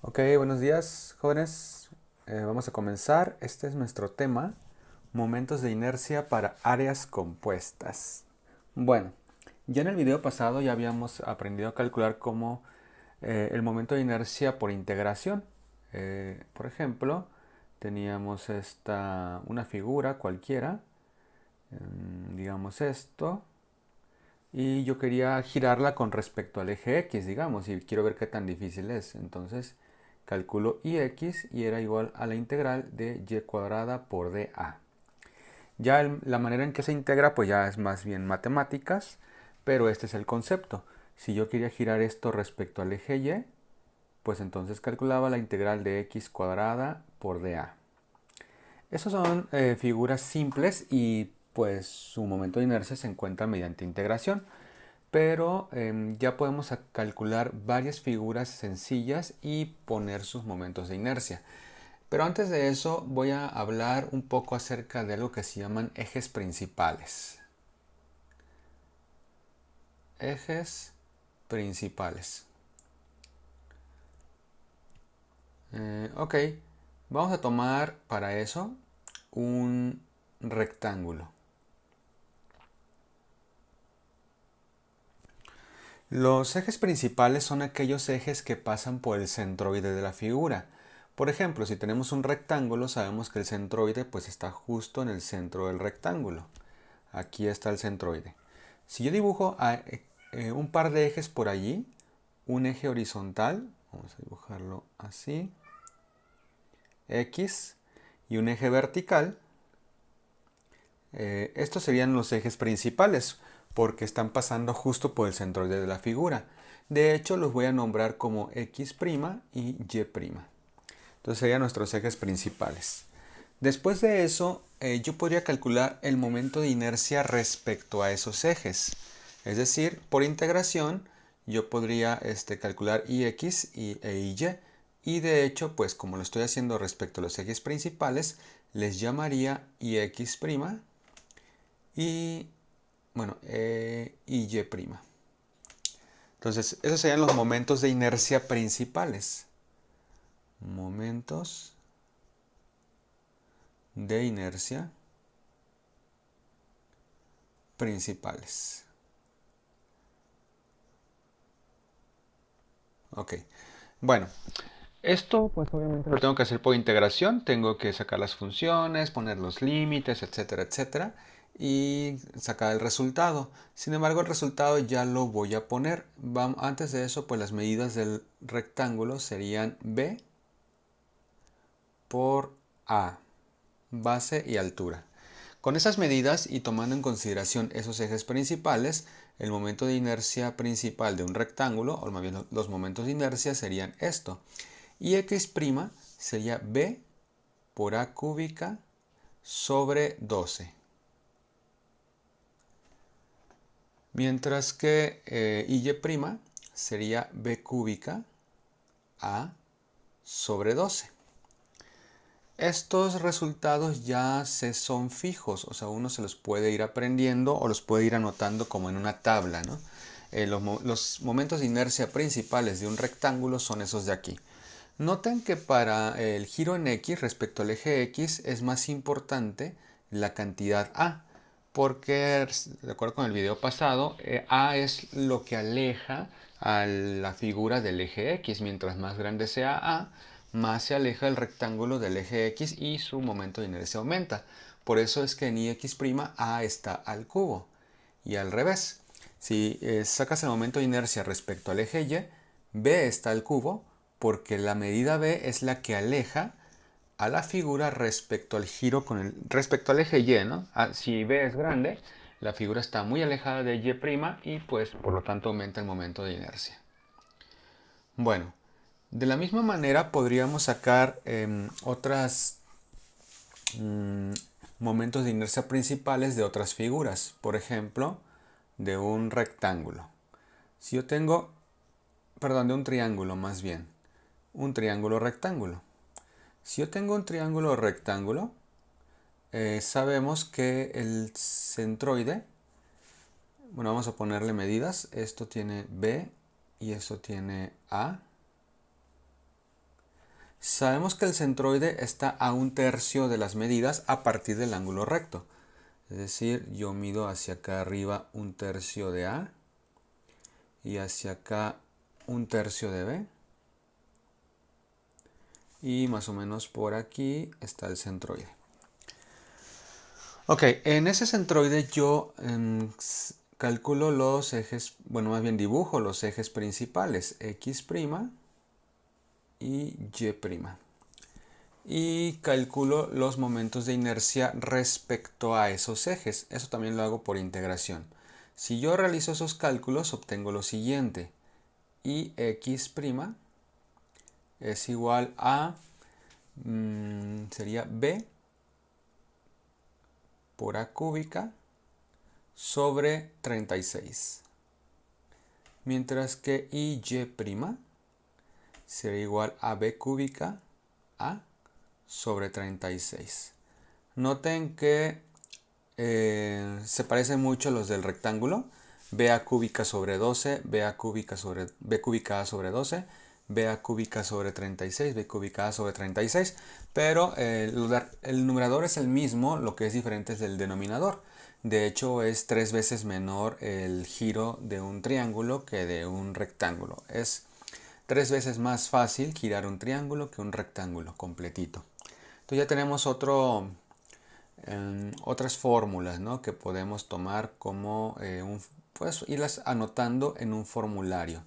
Ok, buenos días, jóvenes. Vamos a comenzar. Este es nuestro tema, momentos de inercia para áreas compuestas. Bueno, ya en el video pasado ya habíamos aprendido a calcular cómo el momento de inercia por integración. Por ejemplo, teníamos una figura cualquiera, digamos esto, y yo quería girarla con respecto al eje X, digamos, y quiero ver qué tan difícil es. Entonces calculo Ix y era igual a la integral de y cuadrada por dA. Ya la manera en que se integra pues ya es más bien matemáticas, pero este es el concepto. Si yo quería girar esto respecto al eje Y, pues entonces calculaba la integral de x cuadrada por dA. Esas son figuras simples y pues su momento de inercia se encuentra mediante integración. Pero ya podemos calcular varias figuras sencillas y poner sus momentos de inercia. Pero antes de eso voy a hablar un poco acerca de algo que se llaman ejes principales. Ejes principales. Ok, vamos a tomar para eso un rectángulo. Los ejes principales son aquellos ejes que pasan por el centroide de la figura. Por ejemplo, si tenemos un rectángulo, sabemos que el centroide pues está justo en el centro del rectángulo. Aquí está el centroide. Si yo dibujo un par de ejes por allí, un eje horizontal, vamos a dibujarlo así, X, y un eje vertical, estos serían los ejes principales porque están pasando justo por el centroide de la figura. De hecho, los voy a nombrar como X' y Y'. Entonces serían nuestros ejes principales. Después de eso, yo podría calcular el momento de inercia respecto a esos ejes. Es decir, por integración, yo podría calcular Ix e Y. Y de hecho, pues como lo estoy haciendo respecto a los ejes principales, les llamaría Ix' y, bueno, y Y'. Entonces, esos serían los momentos de inercia principales. Momentos de inercia principales. Ok. Bueno, esto pues obviamente lo tengo que hacer por integración. Tengo que sacar las funciones, poner los límites, etcétera, etcétera. Y sacar el resultado. Sin embargo, el resultado ya lo voy a poner. Antes de eso, pues las medidas del rectángulo serían B por A, base y altura. Con esas medidas y tomando en consideración esos ejes principales, el momento de inercia principal de un rectángulo, o más bien los momentos de inercia serían esto. Y X' sería B por A cúbica sobre 12. Mientras que Y' sería B cúbica A sobre 12. Estos resultados ya son fijos, o sea, uno se los puede ir aprendiendo o los puede ir anotando como en una tabla, ¿no? Los momentos de inercia principales de un rectángulo son esos de aquí. Noten que para el giro en X respecto al eje X es más importante la cantidad A, porque de acuerdo con el video pasado, A es lo que aleja a la figura del eje X. Mientras más grande sea A, más se aleja el rectángulo del eje X y su momento de inercia aumenta. Por eso es que en Ix' A está al cubo. Y al revés, si sacas el momento de inercia respecto al eje Y, B está al cubo porque la medida B es la que aleja a la figura respecto al giro respecto al eje Y, ¿no? Si B es grande, la figura está muy alejada de Y' y pues por lo tanto aumenta el momento de inercia. Bueno, de la misma manera podríamos sacar otros momentos de inercia principales de otras figuras. Por ejemplo, de un rectángulo. Si yo tengo, perdón, de un triángulo más bien. Un triángulo rectángulo. Si yo tengo un triángulo rectángulo, sabemos que el centroide, bueno, vamos a ponerle medidas. Esto tiene B y esto tiene A. Sabemos que el centroide está a 1/3 de las medidas a partir del ángulo recto. Es decir, yo mido hacia acá arriba 1/3 de A y hacia acá 1/3 de B. Y más o menos por aquí está el centroide. Ok, en ese centroide yo calculo los ejes, bueno, más bien dibujo los ejes principales, X' y Y'. Y calculo los momentos de inercia respecto a esos ejes. Eso también lo hago por integración. Si yo realizo esos cálculos, obtengo lo siguiente. Ix' es igual a, sería B por A cúbica sobre 36. Mientras que Y' sería igual a B cúbica A sobre 36. Noten que se parecen mucho los del rectángulo. BA cúbica sobre 12, BA cúbica sobre B cúbica A sobre 12, BA cúbica sobre 36, B cúbica A sobre 36, pero el numerador es el mismo, lo que es diferente es el denominador. De hecho, es 3 veces menor el giro de un triángulo que de un rectángulo. Es 3 veces más fácil girar un triángulo que un rectángulo completito. Entonces ya tenemos otras fórmulas, ¿no?, que podemos tomar como pues irlas anotando en un formulario.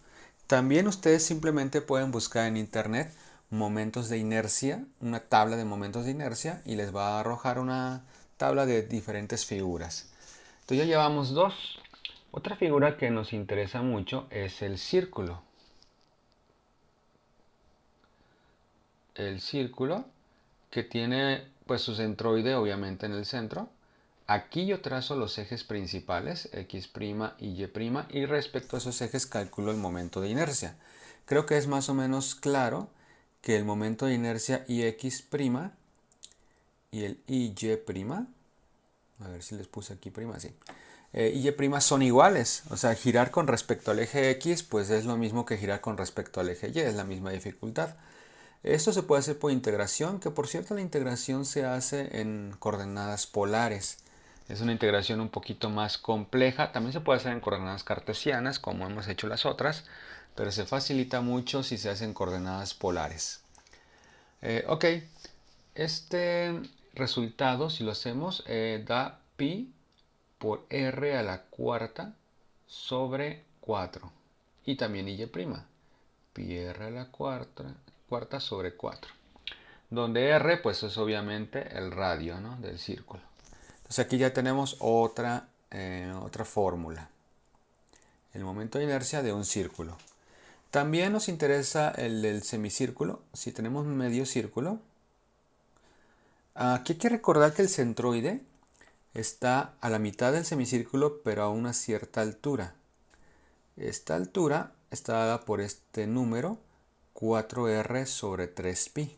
También ustedes simplemente pueden buscar en internet momentos de inercia, una tabla de momentos de inercia, y les va a arrojar una tabla de diferentes figuras. Entonces ya llevamos dos. Otra figura que nos interesa mucho es el círculo. El círculo que tiene pues su centroide obviamente en el centro. Aquí yo trazo los ejes principales, X' y Y', y respecto a esos ejes calculo el momento de inercia. Creo que es más o menos claro que el momento de inercia Ix' y el Y', a ver si les puse aquí prima, sí. Y' son iguales, o sea, girar con respecto al eje X pues es lo mismo que girar con respecto al eje Y, es la misma dificultad. Esto se puede hacer por integración, que por cierto la integración se hace en coordenadas polares. Es una integración un poquito más compleja. También se puede hacer en coordenadas cartesianas, como hemos hecho las otras, pero se facilita mucho si se hace en coordenadas polares. Ok, este resultado, si lo hacemos, da pi por r a la cuarta sobre 4. Y también y', pi r a la cuarta sobre 4. Donde r pues es obviamente el radio, ¿no?, del círculo. Entonces aquí ya tenemos otra fórmula. El momento de inercia de un círculo. También nos interesa el del semicírculo. Si tenemos medio círculo, aquí hay que recordar que el centroide está a la mitad del semicírculo, pero a una cierta altura. Esta altura está dada por este número 4r sobre 3pi.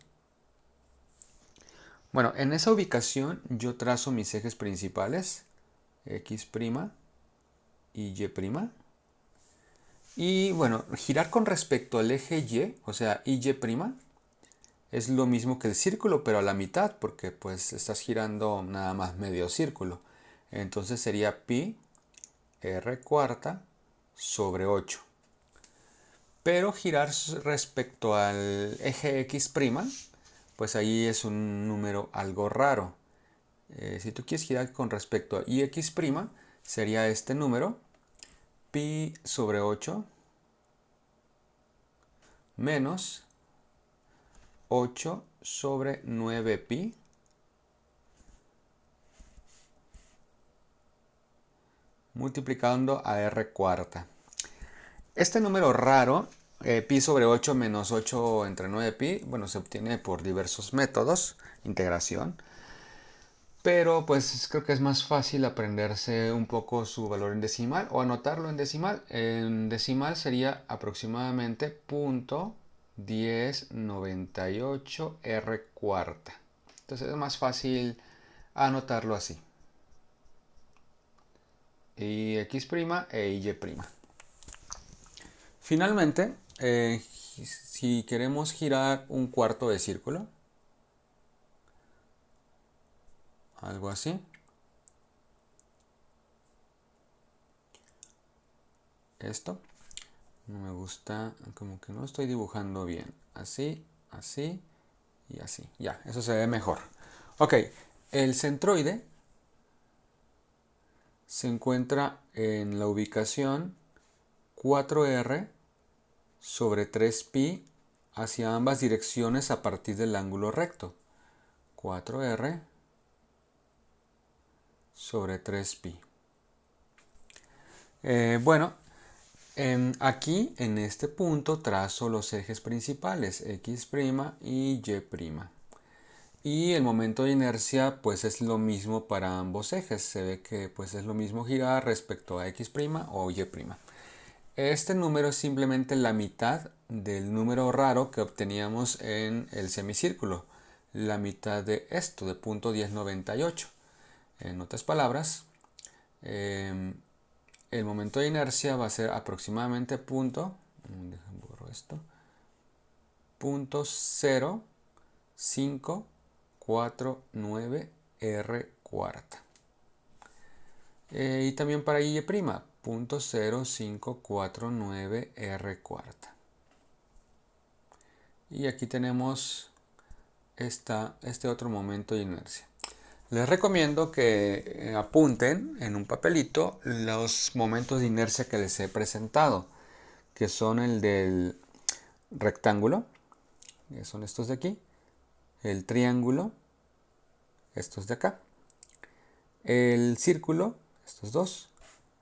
Bueno, en esa ubicación yo trazo mis ejes principales, X' y Y'. Y bueno, girar con respecto al eje Y, o sea, Y', es lo mismo que el círculo, pero a la mitad, porque pues estás girando nada más medio círculo. Entonces sería pi r cuarta sobre 8. Pero girar respecto al eje X', pues ahí es un número algo raro. Si tú quieres girar con respecto a Ix', sería este número, pi sobre 8 menos 8 sobre 9pi multiplicando a r cuarta. Este número raro, pi sobre 8 menos 8 entre 9pi, bueno, se obtiene por diversos métodos, integración. Pero pues creo que es más fácil aprenderse un poco su valor en decimal o anotarlo en decimal. En decimal sería aproximadamente 0.1098 r cuarta. Entonces es más fácil anotarlo así. Y X' e Y'. Finalmente, si queremos girar un cuarto de círculo, algo así. Esto no me gusta, como que no estoy dibujando bien. Así, así y así. Ya, eso se ve mejor. Ok, el centroide se encuentra en la ubicación 4R sobre 3pi hacia ambas direcciones a partir del ángulo recto. 4R sobre 3pi. Bueno, aquí en este punto trazo los ejes principales x' y y'. Y el momento de inercia pues es lo mismo para ambos ejes. Se ve que pues es lo mismo girar respecto a x' o y'. Este número es simplemente la mitad del número raro que obteníamos en el semicírculo. La mitad de esto, de punto 1098. En otras palabras, el momento de inercia va a ser aproximadamente punto 0.0549 r cuarta. Y también para y', punto 0.0549 r cuarta. Y aquí tenemos este otro momento de inercia. Les recomiendo que apunten en un papelito los momentos de inercia que les he presentado, que son el del rectángulo, que son estos de aquí, el triángulo, estos de acá, el círculo, estos dos,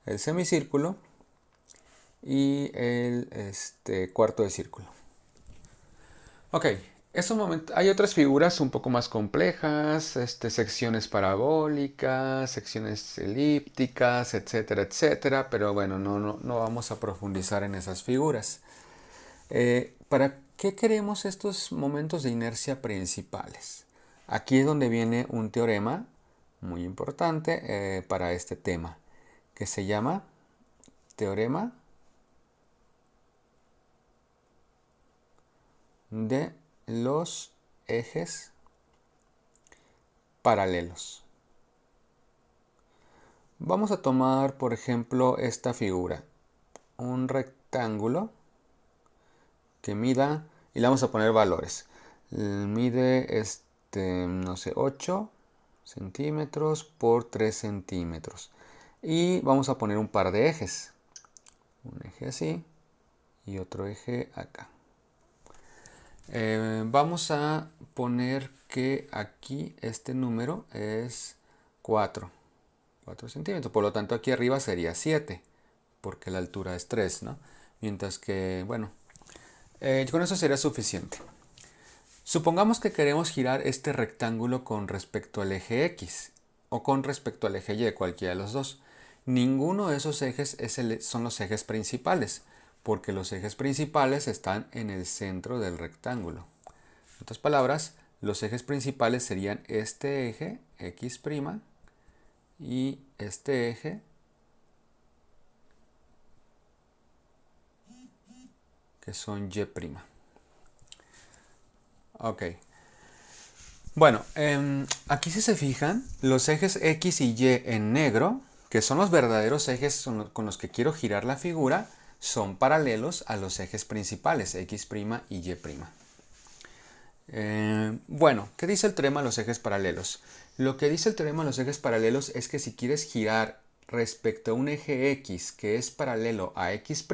el semicírculo y el cuarto de círculo. Ok, hay otras figuras un poco más complejas, secciones parabólicas, secciones elípticas, etcétera, etcétera, pero bueno, no vamos a profundizar en esas figuras. ¿Para qué queremos estos momentos de inercia principales? Aquí es donde viene un teorema muy importante para este tema, que se llama teorema de los ejes paralelos. Vamos a tomar, por ejemplo, esta figura, un rectángulo que mida, y le vamos a poner valores. Mide, no sé, 8 centímetros por 3 centímetros. Y vamos a poner un par de ejes. Un eje así y otro eje acá. Vamos a poner que aquí este número es 4 centímetros. Por lo tanto, aquí arriba sería 7, porque la altura es 3, ¿no? Mientras que, bueno, con eso sería suficiente. Supongamos que queremos girar este rectángulo con respecto al eje X o con respecto al eje Y, cualquiera de los dos. Ninguno de esos ejes son los ejes principales, porque los ejes principales están en el centro del rectángulo. En otras palabras, los ejes principales serían este eje X' y este eje que son Y'. Ok. Bueno, aquí si se fijan, los ejes X y Y en negro, que son los verdaderos ejes con los que quiero girar la figura, son paralelos a los ejes principales, X' y Y'. Bueno, ¿qué dice el teorema de los ejes paralelos? Lo que dice el teorema de los ejes paralelos es que si quieres girar respecto a un eje X que es paralelo a X',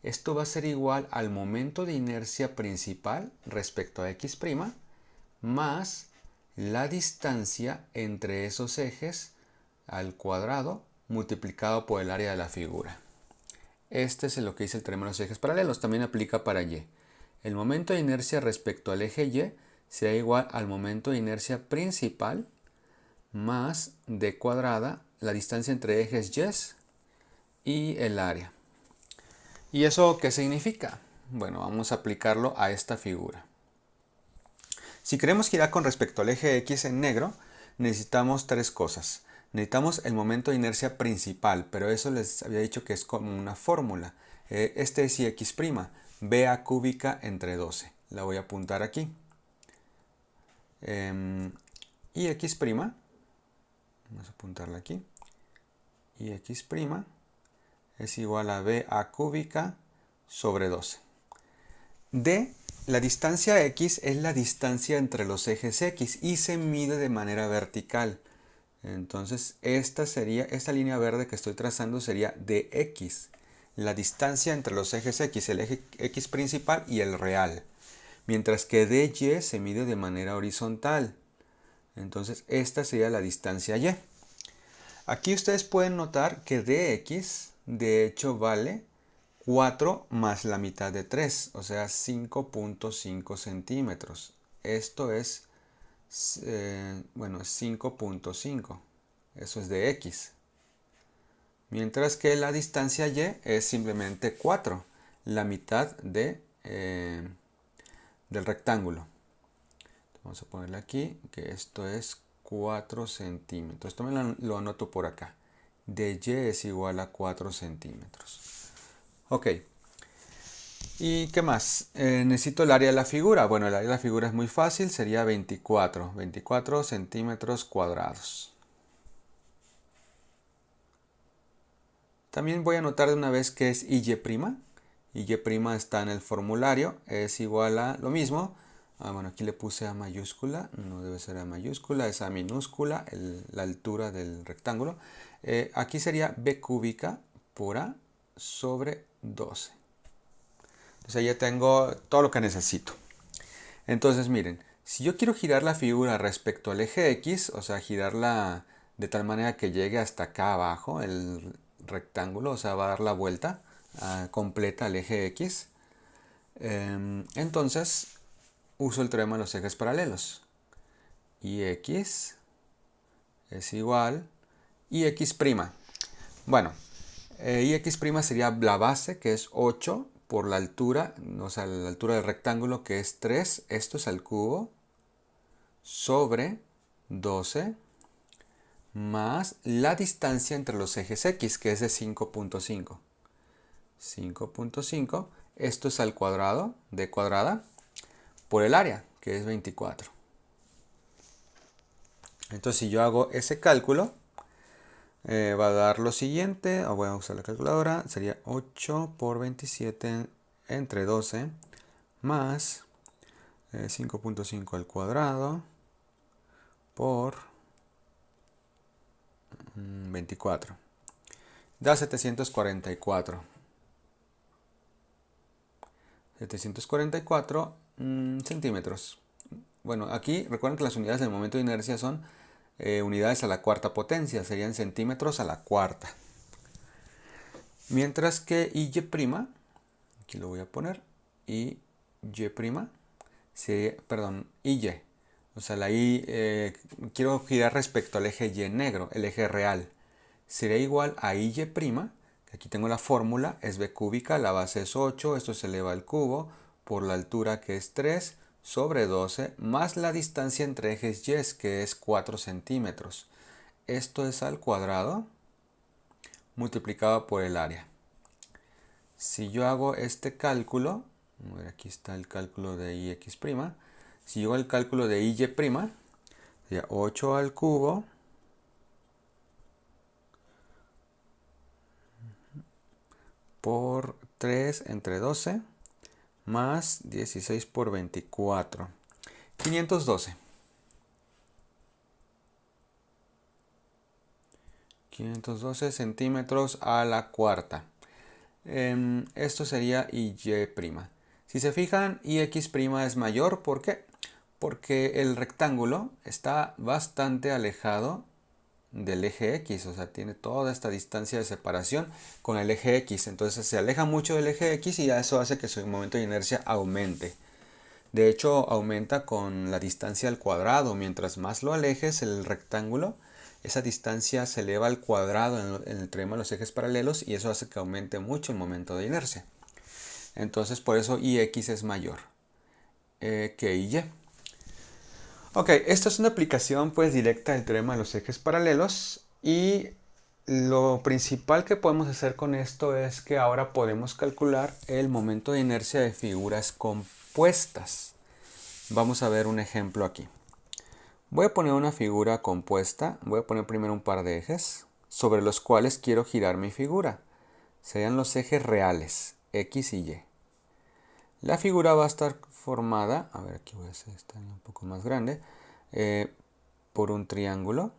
esto va a ser igual al momento de inercia principal respecto a X' más la distancia entre esos ejes al cuadrado multiplicado por el área de la figura. Este es lo que dice el teorema de los ejes paralelos. También aplica para Y. El momento de inercia respecto al eje Y será igual al momento de inercia principal más d cuadrada, la distancia entre ejes Y y el área. ¿Y eso qué significa? Bueno, vamos a aplicarlo a esta figura. Si queremos girar con respecto al eje X en negro, necesitamos tres cosas. Necesitamos el momento de inercia principal, pero eso les había dicho que es como una fórmula. Este es Ix', BA cúbica entre 12. La voy a apuntar aquí. Y X', vamos a apuntarla aquí. Y X' es igual a BA cúbica sobre 12. D, la distancia X es la distancia entre los ejes X y se mide de manera vertical. Entonces esta línea verde que estoy trazando sería dx, la distancia entre los ejes X, el eje X principal y el real. Mientras que dy se mide de manera horizontal. Entonces esta sería la distancia y. Aquí ustedes pueden notar que dx de hecho vale 4 más la mitad de 3, o sea 5.5 centímetros. Esto es, bueno, 5.5. Eso es de x. Mientras que la distancia y es simplemente 4, la mitad del rectángulo. Vamos a ponerle aquí que esto es 4 centímetros. Esto lo anoto por acá. De y es igual a 4 centímetros. Ok. ¿Y qué más? Necesito el área de la figura. Bueno, el área de la figura es muy fác'il. Sería 24 centímetros cuadrados. También voy a anotar de una vez que es y'. Y' está en el formulario. Es igual a lo mismo. Bueno, aquí le puse A mayúscula, no debe ser A mayúscula, es A minúscula, la altura del rectángulo. Aquí sería B cúbica por A sobre 12. Entonces ya tengo todo lo que necesito. Entonces miren, si yo quiero girar la figura respecto al eje X, o sea, girarla de tal manera que llegue hasta acá abajo, el rectángulo, o sea, va a dar la vuelta completa al eje X, entonces uso el teorema de los ejes paralelos. Y X es igual y X'. Bueno, y X' sería la base, que es 8, por la altura, o sea, la altura del rectángulo, que es 3. Esto es al cubo, sobre 12, más la distancia entre los ejes X, que es de 5.5. 5.5, esto es al cuadrado, d cuadrada, por el área, que es 24. Entonces, si yo hago ese cálculo, va a dar lo siguiente. Voy a usar la calculadora. Sería 8 por 27 entre 12 más 5.5 al cuadrado por 24. Da 744. 744 centímetros. Bueno, aquí recuerden que las unidades del momento de inercia son unidades a la cuarta potencia, serían centímetros a la cuarta. Mientras que y', aquí lo voy a poner, y perdón, y. O sea, la y quiero girar respecto al eje y negro, el eje real. Sería igual a y', que aquí tengo la fórmula, es b cúbica, la base es 8, esto se eleva al cubo, por la altura que es 3, sobre 12, más la distancia entre ejes y, que es 4 centímetros. Esto es al cuadrado, multiplicado por el área. Si yo hago este cálculo, aquí está el cálculo de ix', si yo hago el cálculo de y', sería 8 al cubo por 3 entre 12 más 16 por 24. 512. 512 centímetros a la cuarta. Esto sería y'. Si se fijan, ix' es mayor. ¿Por qué? Porque el rectángulo está bastante alejado del eje X, o sea, tiene toda esta distancia de separación con el eje X. Entonces se aleja mucho del eje X y eso hace que su momento de inercia aumente. De hecho, aumenta con la distancia al cuadrado. Mientras más lo alejes el rectángulo, esa distancia se eleva al cuadrado en el teorema de los ejes paralelos y eso hace que aumente mucho el momento de inercia. Entonces, por eso ix es mayor que y'. Ok, esta es una aplicación pues directa del teorema de los ejes paralelos y lo principal que podemos hacer con esto es que ahora podemos calcular el momento de inercia de figuras compuestas. Vamos a ver un ejemplo aquí. Voy a poner una figura compuesta, voy a poner primero un par de ejes sobre los cuales quiero girar mi figura. Serían los ejes reales, X y Y. La figura va a estar formada, a ver, aquí voy a hacer esta un poco más grande, por un triángulo,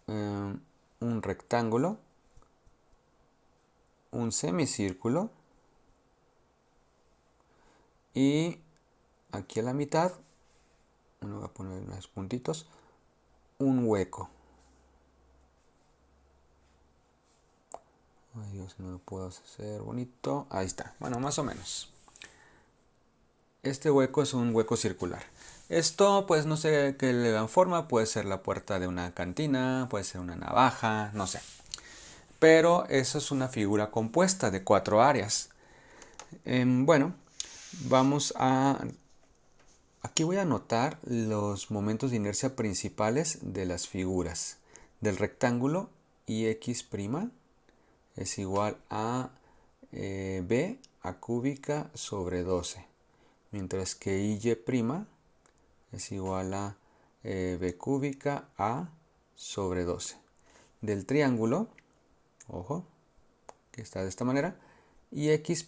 un rectángulo, un semicírculo y aquí a la mitad, voy a poner unos puntitos, un hueco. Ay Dios, no lo puedo hacer bonito. Ahí está, bueno, más o menos. Este hueco es un hueco circular. Esto, pues no sé qué le dan forma, puede ser la puerta de una cantina, puede ser una navaja, no sé. Pero eso es una figura compuesta de 4 áreas. Bueno, vamos a... Aquí voy a anotar los momentos de inercia principales de las figuras. Del rectángulo, Ix' es igual a b a cúbica sobre 12. Mientras que y' es igual a b cúbica a sobre 12. Del triángulo, ojo, que está de esta manera, y x'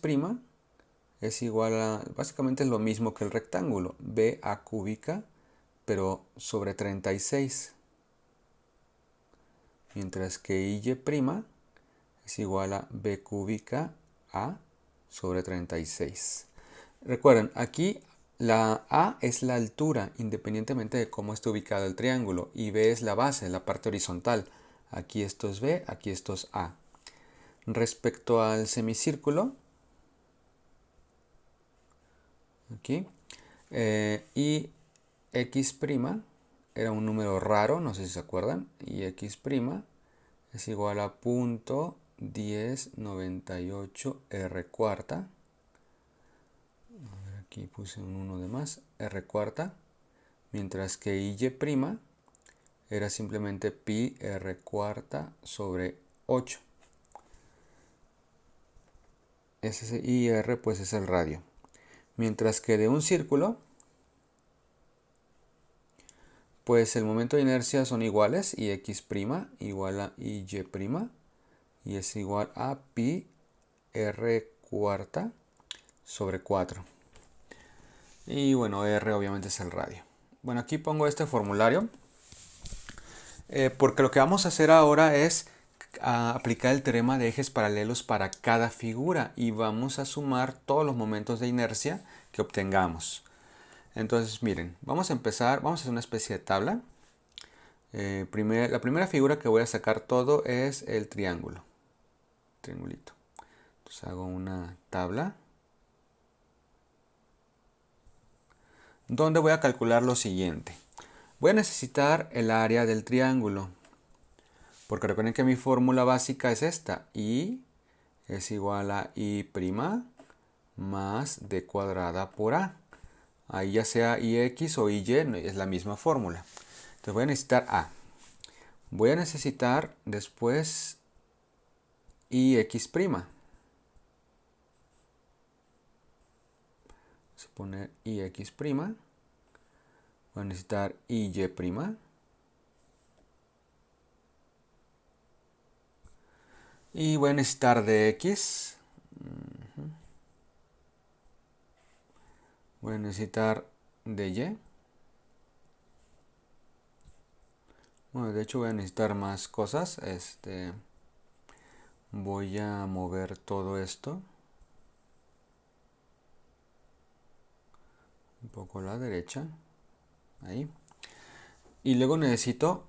es igual a, básicamente es lo mismo que el rectángulo, b a cúbica, pero sobre 36. Mientras que y' es igual a b cúbica a sobre 36. Recuerden, aquí la A es la altura, independientemente de cómo esté ubicado el triángulo, y B es la base, la parte horizontal. Aquí esto es B, aquí esto es A. Respecto al semicírculo, aquí, y X' era un número raro, no sé si se acuerdan, y X' es igual a 0.1098 R cuarta. Aquí puse un 1 de más, R cuarta, mientras que y' era simplemente pi R cuarta sobre 8. Ese IR pues es el radio. Mientras que de un círculo, pues el momento de inercia son iguales, y X' igual a y', y es igual a pi R cuarta sobre 4. Y bueno, R obviamente es el radio. Bueno, aquí pongo este formulario, porque lo que vamos a hacer ahora es aplicar el teorema de ejes paralelos para cada figura y vamos a sumar todos los momentos de inercia que obtengamos. Entonces miren, vamos a empezar, vamos a hacer una especie de tabla. La primera figura que voy a sacar todo es el triángulo. Triangulito. Entonces hago una tabla donde voy a calcular lo siguiente. Voy a necesitar el área del triángulo, porque recuerden que mi fórmula básica es esta. Y es igual a y' más d cuadrada por a. Ahí ya sea ix o y es la misma fórmula. Entonces voy a necesitar a. Voy a necesitar después ix'. Vamos a poner ix'. Voy a necesitar y'. Y voy a necesitar dx. Voy a necesitar dy. Bueno, de hecho voy a necesitar más cosas. Voy a mover todo esto un poco a la derecha. Ahí. Y luego necesito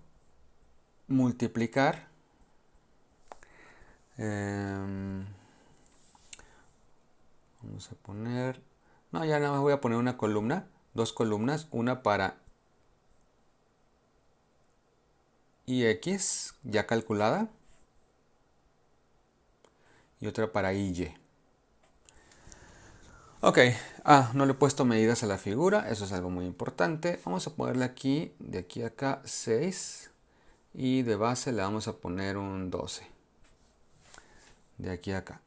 multiplicar vamos a poner, no, ya nada más voy a poner una columna, dos columnas, una para ix ya calculada y otra para y. Ok, no le he puesto medidas a la figura, eso es algo muy importante. Vamos a ponerle aquí, de aquí a acá, 6. y de base le vamos a poner un 12. De aquí a acá.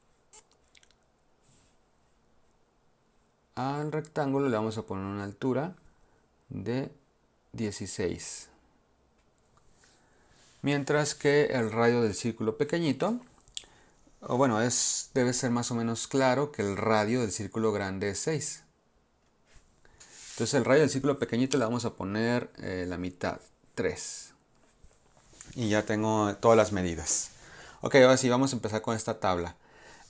Al rectángulo le vamos a poner una altura de 16. Mientras que el radio del círculo pequeñito, o bueno, debe ser más o menos claro que el radio del círculo grande es 6. Entonces el radio del círculo pequeñito le vamos a poner la mitad, 3. Y ya tengo todas las medidas. Ok, ahora sí vamos a empezar con esta tabla.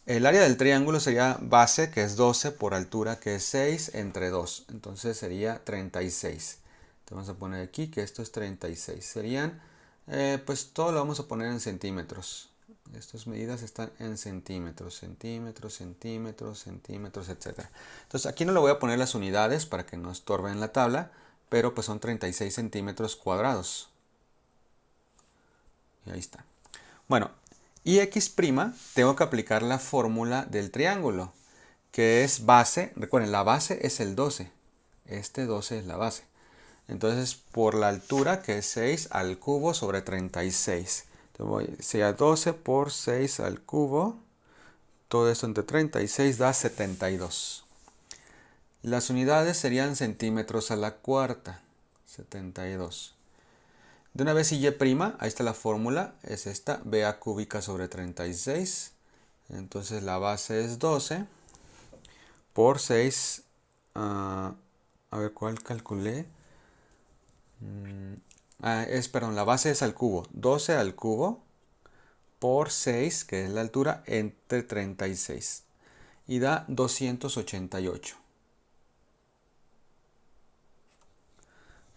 El área del triángulo sería base, que es 12, por altura, que es 6, entre 2. Entonces sería 36. Te vamos a poner aquí que esto es 36. Serían, pues todo lo vamos a poner en centímetros. Estas medidas están en centímetros, centímetros, centímetros, centímetros, etc. Entonces aquí no le voy a poner las unidades para que no estorben la tabla, pero pues son 36 centímetros cuadrados. Y ahí está. Bueno, y x', tengo que aplicar la fórmula del triángulo, que es base. Recuerden, la base es el 12. Este 12 es la base. Entonces, por la altura, que es 6 al cubo sobre 36. Entonces, sería 12 por 6 al cubo. Todo esto entre 36 da 72. Las unidades serían centímetros a la cuarta. 72. De una vez y', ahí está la fórmula, es esta, BA cúbica sobre 36. Entonces la base es 12 por 6. A ver, ¿cuál calculé? Perdón, la base es al cubo. 12 al cubo por 6, que es la altura, entre 36. Y da 288.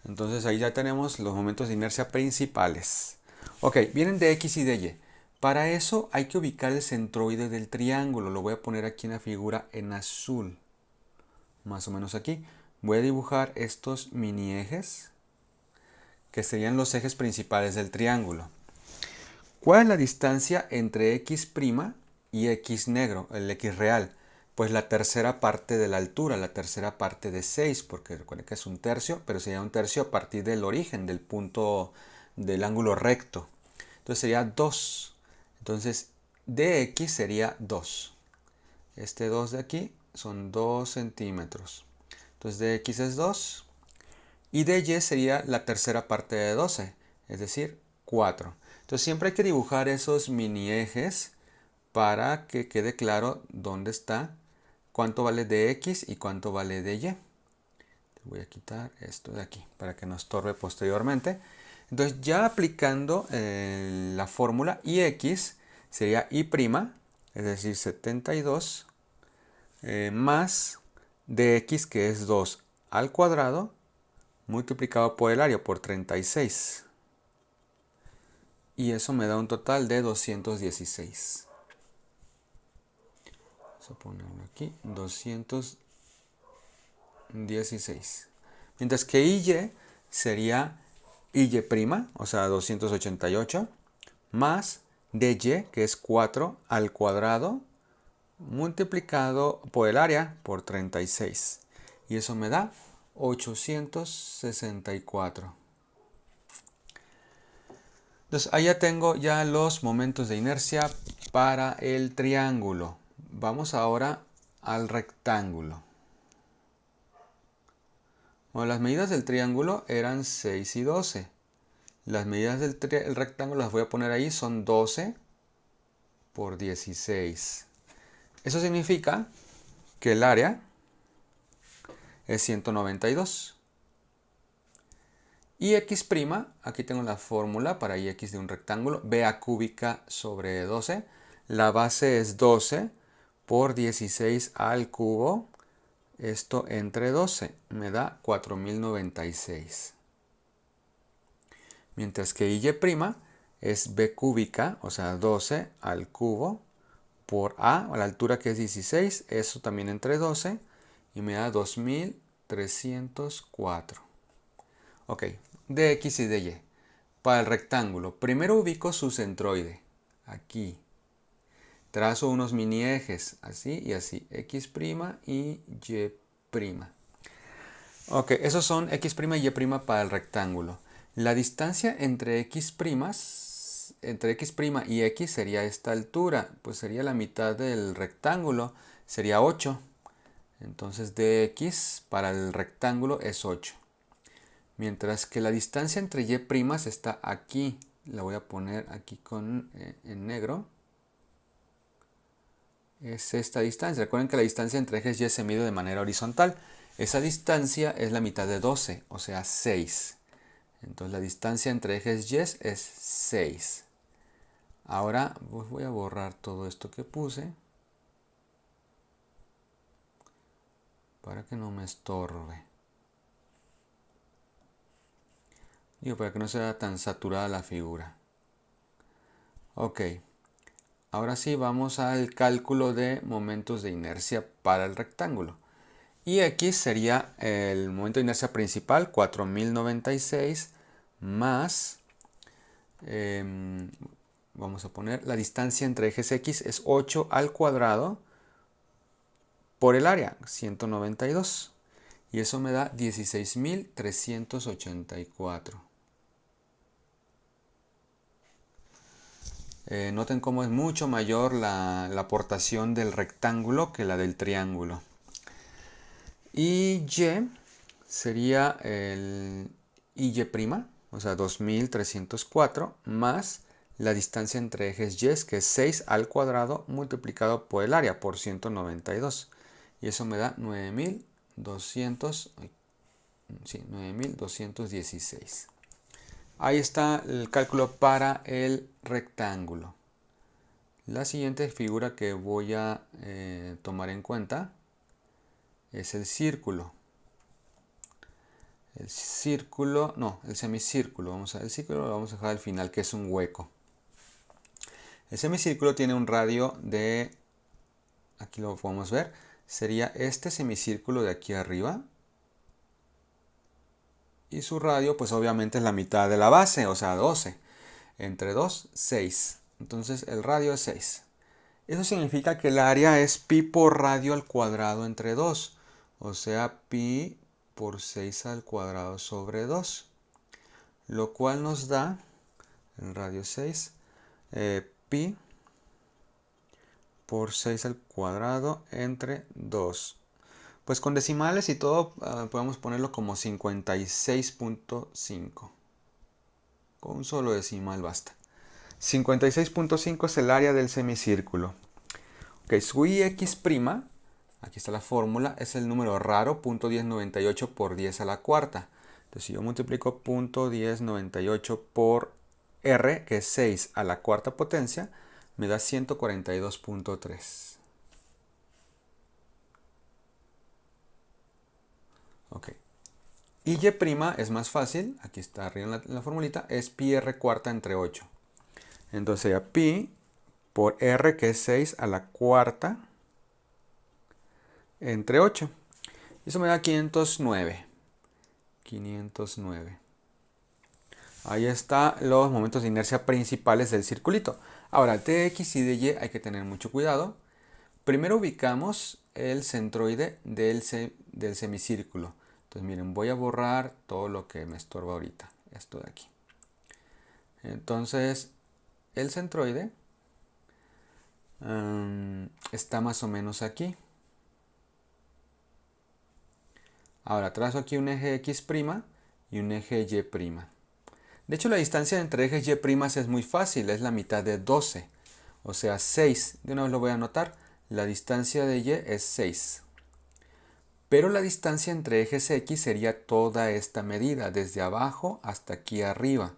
Entonces ahí ya tenemos los momentos de inercia principales. Ok, vienen de X y de Y. Para eso hay que ubicar el centroide del triángulo. Lo voy a poner aquí en la figura en azul. Más o menos aquí. Voy a dibujar estos mini ejes, que serían los ejes principales del triángulo. ¿Cuál es la distancia entre X' y X negro, el X real? Pues la tercera parte de la altura, la tercera parte de 6, porque recuerden que es un tercio, pero sería un tercio a partir del origen, del punto del ángulo recto. Entonces sería 2. Entonces dx sería 2. Este 2 de aquí son 2 centímetros. Entonces dx es 2. Y dy sería la tercera parte de 12, es decir, 4. Entonces siempre hay que dibujar esos mini ejes para que quede claro dónde está, cuánto vale de x y cuánto vale de y. Voy a quitar esto de aquí para que no estorbe posteriormente. Entonces ya aplicando la fórmula, ix sería y', es decir, 72, más dx, que es 2 al cuadrado, multiplicado por el área, por 36. Y eso me da un total de 216. Vamos a ponerlo aquí, 216. Mientras que y sería y', o sea, 288, más dy, que es 4 al cuadrado, multiplicado por el área, por 36. Y eso me da 864. Entonces, ahí ya tengo ya los momentos de inercia para el triángulo. Vamos ahora al rectángulo. Bueno, las medidas del triángulo eran 6 y 12. Las medidas del rectángulo las voy a poner ahí, son 12 por 16. Eso significa que el área es 192. Y x', aquí tengo la fórmula para ix de un rectángulo, BA cúbica sobre 12. La base es 12 por 16 al cubo. Esto entre 12 me da 4096. Mientras que y' es b cúbica, o sea 12 al cubo, por a la altura, que es 16, eso también entre 12, y me da 2304. Ok, de x y de y. Para el rectángulo, primero ubico su centroide, aquí. Trazo unos mini ejes, así y así, x' y y'. Ok, esos son x' y y' para el rectángulo. La distancia entre x' y x sería esta altura, pues sería la mitad del rectángulo, sería 8. Entonces dx para el rectángulo es 8. Mientras que la distancia entre y' está aquí. La voy a poner aquí en negro. Es esta distancia. Recuerden que la distancia entre ejes y se mide de manera horizontal. Esa distancia es la mitad de 12, o sea 6. Entonces la distancia entre ejes y es 6. Ahora voy a borrar todo esto que puse para que no me estorbe. Digo, para que no sea tan saturada la figura. Ok. Ahora sí vamos al cálculo de momentos de inercia para el rectángulo. Y x sería el momento de inercia principal, 4096, más, vamos a poner, la distancia entre ejes x es 8 al cuadrado por el área, 192. Y eso me da 16.384. Noten cómo es mucho mayor la aportación del rectángulo que la del triángulo. Y y sería el y', o sea 2304, más la distancia entre ejes y, que es 6 al cuadrado multiplicado por el área, por 192. Y eso me da 9.216. Ahí está el cálculo para el rectángulo. La siguiente figura que voy a tomar en cuenta es el círculo. El semicírculo. El círculo lo vamos a dejar al final, que es un hueco. El semicírculo tiene un radio de, aquí lo podemos ver, sería este semicírculo de aquí arriba. Y su radio, pues obviamente es la mitad de la base, o sea 12. Entre 2, 6. Entonces el radio es 6. Eso significa que el área es pi por radio al cuadrado entre 2. O sea, pi por 6 al cuadrado sobre 2. Lo cual nos da, el radio 6, pi por 6 al cuadrado entre 2. Pues con decimales y todo podemos ponerlo como 56.5. Con un solo decimal basta. 56.5 es el área del semicírculo. Ok, su ix', aquí está la fórmula, es el número raro, 0.1098 por 10 a la cuarta. Entonces si yo multiplico 0.1098 por r, que es 6 a la cuarta potencia, me da 142.3. Ok. Y y' es más fácil, aquí está arriba en la formulita, es pi r cuarta entre 8. Entonces sería pi por r, que es 6 a la cuarta, entre 8. Eso me da 509. 509. Ahí están los momentos de inercia principales del circulito. Ahora, de x y de y hay que tener mucho cuidado. Primero ubicamos el centroide del semicírculo. Entonces miren, voy a borrar todo lo que me estorba ahorita. Esto de aquí. Entonces, el centroide está más o menos aquí. Ahora trazo aquí un eje x' y un eje y'. De hecho, la distancia entre ejes y' es muy fácil, es la mitad de 12, o sea 6. De una vez lo voy a anotar, la distancia de y es 6. Pero la distancia entre ejes x sería toda esta medida, desde abajo hasta aquí arriba.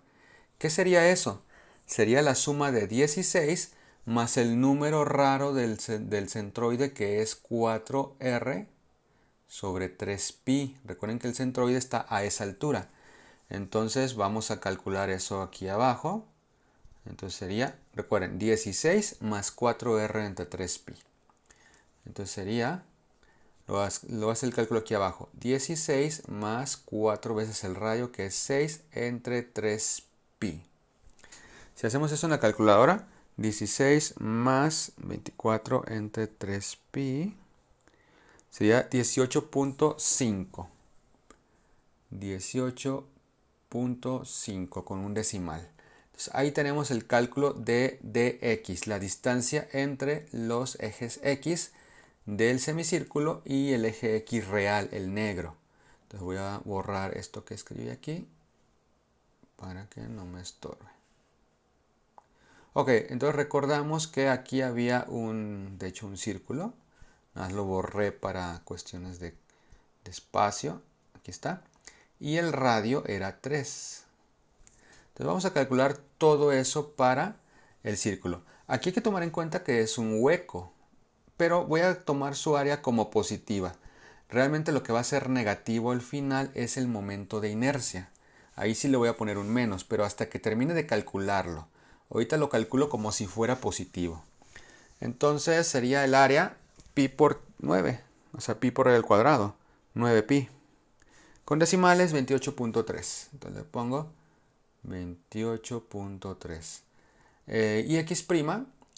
¿Qué sería eso? Sería la suma de 16 más el número raro del centroide, que es 4r sobre 3pi. Recuerden que el centroide está a esa altura. Entonces vamos a calcular eso aquí abajo. Entonces sería, recuerden, 16 más 4r entre 3pi. Entonces sería, lo hace el cálculo aquí abajo, 16 más 4 veces el radio, que es 6 entre 3pi. Si hacemos eso en la calculadora, 16 más 24 entre 3pi sería 18.5. 18.5. 18.5 con un decimal. Entonces, ahí tenemos el cálculo de dx, la distancia entre los ejes x del semicírculo y el eje x real, el negro. Entonces voy a borrar esto que escribí aquí para que no me estorbe. Ok, entonces recordamos que aquí había de hecho un círculo. Nada más lo borré para cuestiones de espacio. Aquí está. Y el radio era 3. Entonces vamos a calcular todo eso para el círculo. Aquí hay que tomar en cuenta que es un hueco, pero voy a tomar su área como positiva. Realmente lo que va a ser negativo al final es el momento de inercia. Ahí sí le voy a poner un menos, pero hasta que termine de calcularlo. Ahorita lo calculo como si fuera positivo. Entonces sería el área pi por 9, o sea, pi por el cuadrado, 9pi. Con decimales 28.3. Entonces le pongo 28.3. Y x'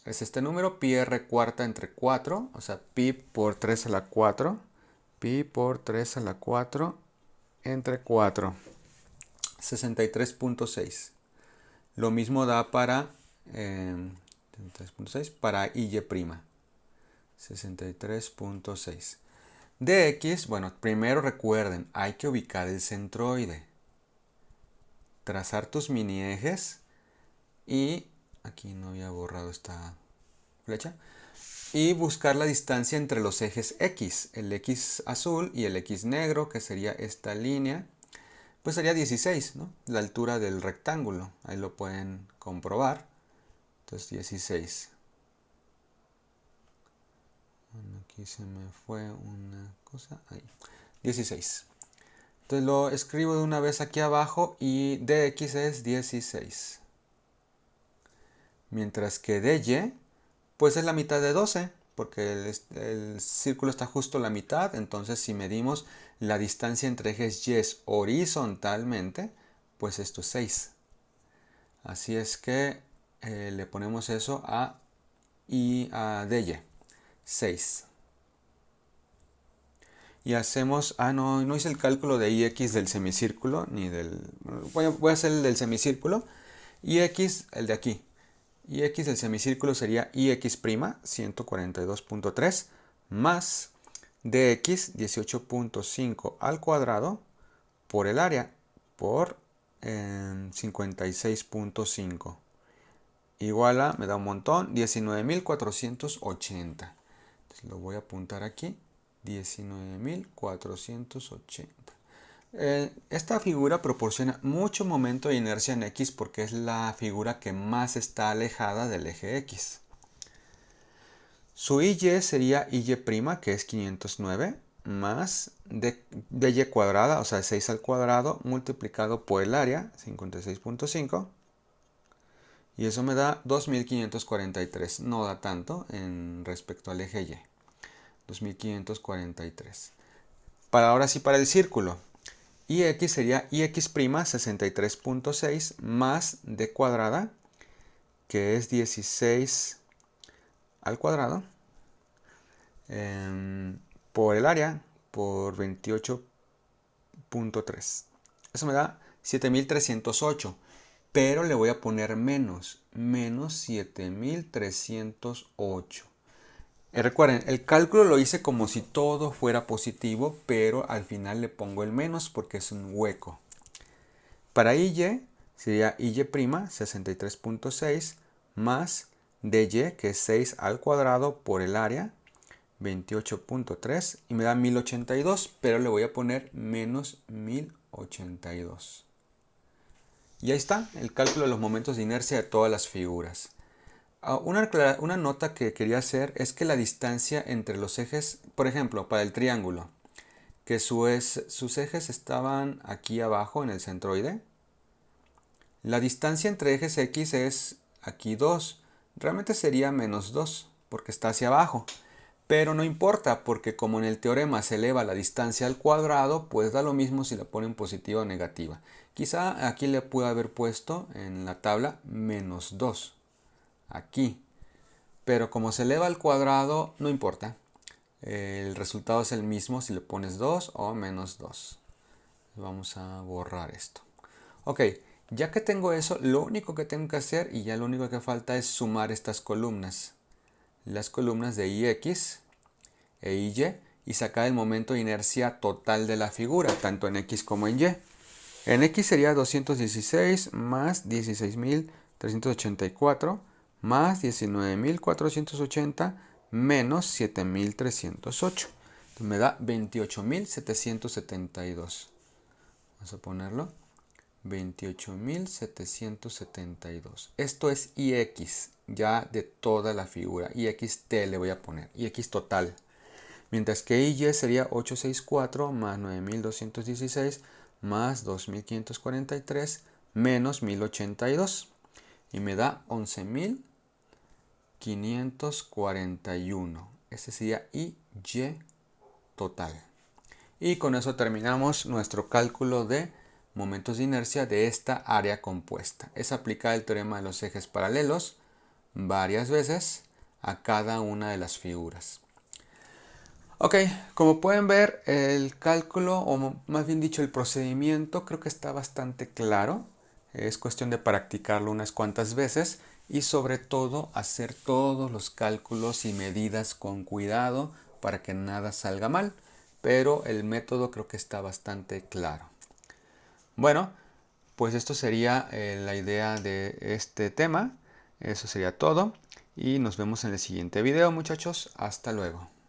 es este número, pi r cuarta entre 4, o sea, pi por 3 a la 4. Pi por 3 a la 4 entre 4. 63.6. Lo mismo da para 63.6 para y'. 63.6. Dx, bueno, primero recuerden, hay que ubicar el centroide. Trazar tus mini ejes y aquí no había borrado esta flecha. Y buscar la distancia entre los ejes X, el X azul y el X negro, que sería esta línea, pues sería 16, ¿no? La altura del rectángulo, ahí lo pueden comprobar. Entonces 16. Bueno, aquí se me fue una cosa, ahí, 16. Entonces lo escribo de una vez aquí abajo y dx es 16. Mientras que dy, pues es la mitad de 12, porque el círculo está justo a la mitad. Entonces si medimos la distancia entre ejes y horizontalmente, pues esto es 6. Así es que le ponemos eso a dy, 6. Y hacemos, no hice el cálculo de ix del semicírculo, ni del, voy a hacer el del semicírculo. Ix, el de aquí. Ix del semicírculo sería ix', 142.3, más dx, 18.5 al cuadrado, por el área, por 56.5. Igual a, me da un montón, 19.480. Entonces lo voy a apuntar aquí, 19.480. Esta figura proporciona mucho momento de inercia en X porque es la figura que más está alejada del eje X. Su y sería y', que es 509, más dy cuadrada, o sea 6 al cuadrado, multiplicado por el área, 56.5. Y eso me da 2543. No da tanto en respecto al eje Y. 2543. Ahora sí para el círculo. Ix sería ix', 63.6 más d cuadrada, que es 16 al cuadrado, por el área, por 28.3. Eso me da 7308, pero le voy a poner menos 7308. Recuerden, el cálculo lo hice como si todo fuera positivo, pero al final le pongo el menos porque es un hueco. Para y sería y', 63.6 más dy, que es 6 al cuadrado por el área, 28.3, y me da 1082, pero le voy a poner menos 1082. Y ahí está el cálculo de los momentos de inercia de todas las figuras. Una nota que quería hacer es que la distancia entre los ejes, por ejemplo, para el triángulo, que sus ejes estaban aquí abajo en el centroide. La distancia entre ejes X es aquí 2. Realmente sería menos 2 porque está hacia abajo. Pero no importa porque como en el teorema se eleva la distancia al cuadrado, pues da lo mismo si la ponen positiva o negativa. Quizá aquí le pude haber puesto en la tabla menos 2. Aquí. Pero como se eleva al cuadrado, no importa. El resultado es el mismo si le pones 2 o menos 2. Vamos a borrar esto. Ok, ya que tengo eso, lo único que tengo que hacer y ya lo único que falta es sumar estas columnas. Las columnas de Ix e Y y sacar el momento de inercia total de la figura, tanto en X como en Y. En X sería 216 más 16.384 más 19.480 menos 7.308. Entonces me da 28.772. Vamos a ponerlo. 28.772. Esto es Ix, ya de toda la figura. Ix le voy a poner. Ix total. Mientras que Y sería 864 más 9.216 más 2.543 menos 1.082. Y me da 11.541. Ese sería Y total. Y con eso terminamos nuestro cálculo de momentos de inercia de esta área compuesta. Es aplicar el teorema de los ejes paralelos varias veces a cada una de las figuras. Ok, como pueden ver, el cálculo, o más bien dicho, el procedimiento creo que está bastante claro. Es cuestión de practicarlo unas cuantas veces y sobre todo hacer todos los cálculos y medidas con cuidado para que nada salga mal. Pero el método creo que está bastante claro. Bueno, pues esto sería la idea de este tema. Eso sería todo y nos vemos en el siguiente video, muchachos. Hasta luego.